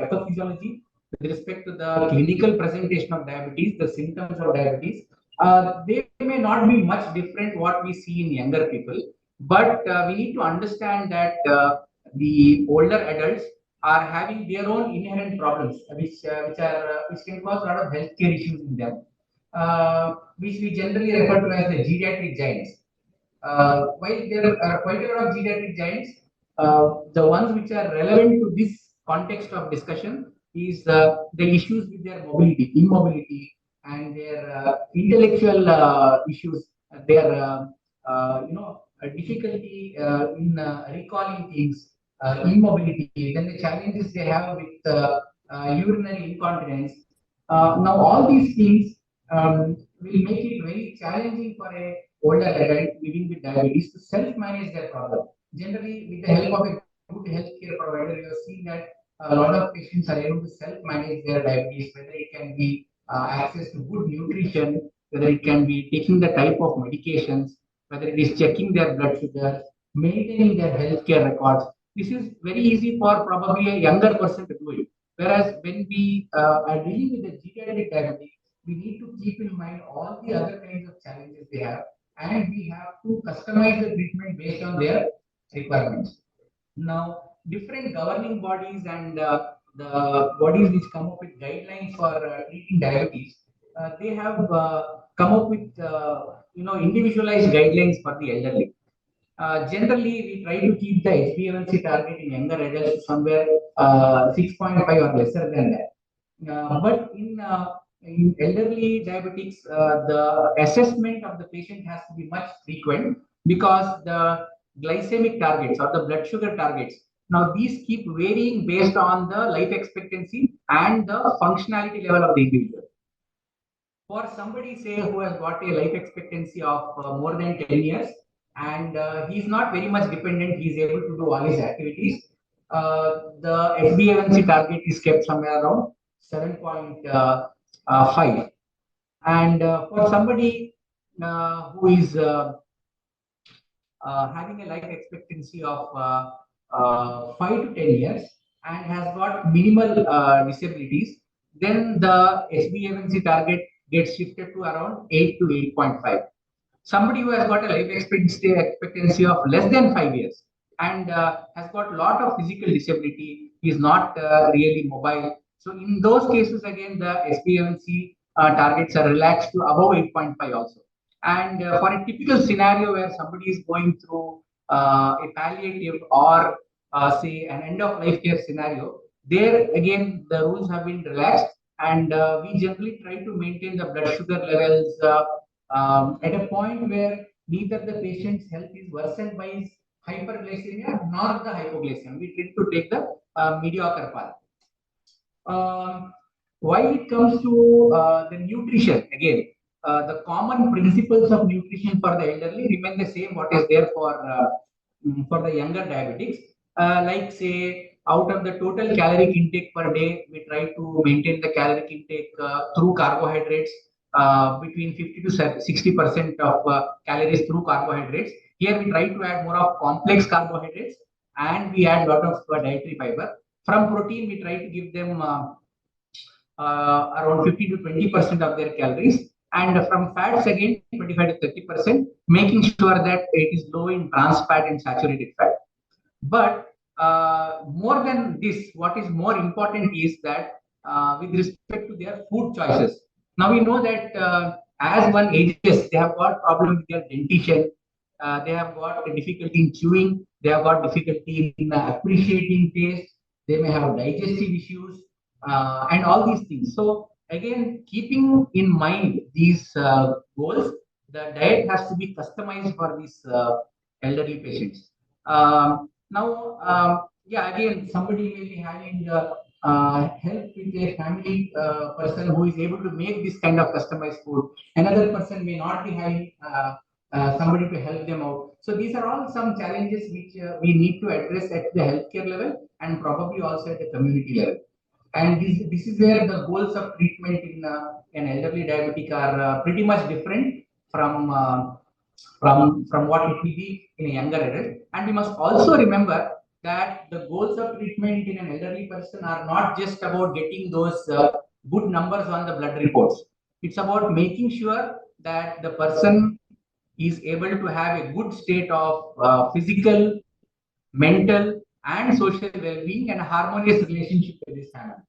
pathophysiology, with respect to the clinical presentation of diabetes, the symptoms of diabetes, they may not be much different what we see in younger people. But we need to understand that the older adults are having their own inherent problems, which can cause a lot of healthcare issues in them, which we generally refer to as the geriatric giants. While there are quite a lot of geriatric giants, the ones which are relevant to this context of discussion is the issues with their mobility, immobility, and their intellectual issues, their difficulty in recalling things, immobility, then the challenges they have with urinary incontinence. Now, all these things will make it very challenging for a older adult living with diabetes to self-manage their problem. Generally, with the help of a good healthcare provider, you have seen that a lot of patients are able to self-manage their diabetes, whether it can be access to good nutrition, whether it can be taking the type of medications, whether it is checking their blood sugar, maintaining their healthcare records. This is very easy for probably a younger person to do it. Whereas when we are dealing with the geriatric diabetes, we need to keep in mind all the other kinds of challenges they have, and we have to customize the treatment based on their requirements. Now, different governing bodies and the bodies which come up with guidelines for treating diabetes, they have come up with individualized guidelines for the elderly. Generally, we try to keep the HbA1c target in younger adults somewhere 6.5 or lesser than that. But in elderly diabetics, the assessment of the patient has to be much frequent because the glycemic targets or the blood sugar targets, now these keep varying based on the life expectancy and the functionality level of the individual. For somebody, say, who has got a life expectancy of more than 10 years and he's not very much dependent, he's able to do all his activities, the HbA1c target is kept somewhere around 7.5. And for somebody who is having a life expectancy of 5 to 10 years and has got minimal disabilities, then the HbA1c target gets shifted to around 8 to 8.5. Somebody who has got a life expectancy of less than 5 years and has got a lot of physical disability, is not really mobile. So in those cases, again, the HbA1c targets are relaxed to above 8.5 also. And for a typical scenario where somebody is going through a palliative or say an end of life care scenario, there again the rules have been relaxed, and we generally try to maintain the blood sugar levels at a point where neither the patient's health is worsened by his hyperglycemia nor the hypoglycemia. We tend to take the mediocre path. While it comes to the nutrition, again, the common principles of nutrition for the elderly remain the same what is there for the younger diabetics. Like, say, out of the total caloric intake per day, we try to maintain the caloric intake through carbohydrates between 50 to 60% of calories through carbohydrates. Here we try to add more of complex carbohydrates, and we add a lot of dietary fiber. From protein, we try to give them around 50 to 20% of their calories, and from fats again 25 to 30%, making sure that it is low in trans fat and saturated fat. But more than this, what is more important is that with respect to their food choices. Now we know that as one ages, they have got problem with their dentition, they have got difficulty in chewing, they have got difficulty in appreciating taste, they may have digestive issues, and all these things. So again, keeping in mind these goals, the diet has to be customized for these elderly patients. Yeah, again, somebody may be having help with a family person who is able to make this kind of customized food. Another person may not be having somebody to help them out. So these are all some challenges which we need to address at the healthcare level and probably also at the community level. And this is where the goals of treatment in an elderly diabetic are pretty much different from what it will be in a younger adult. And we must also remember that the goals of treatment in an elderly person are not just about getting those good numbers on the blood reports. It's about making sure that the person is able to have a good state of physical, mental, and social well-being and a harmonious relationship with his family.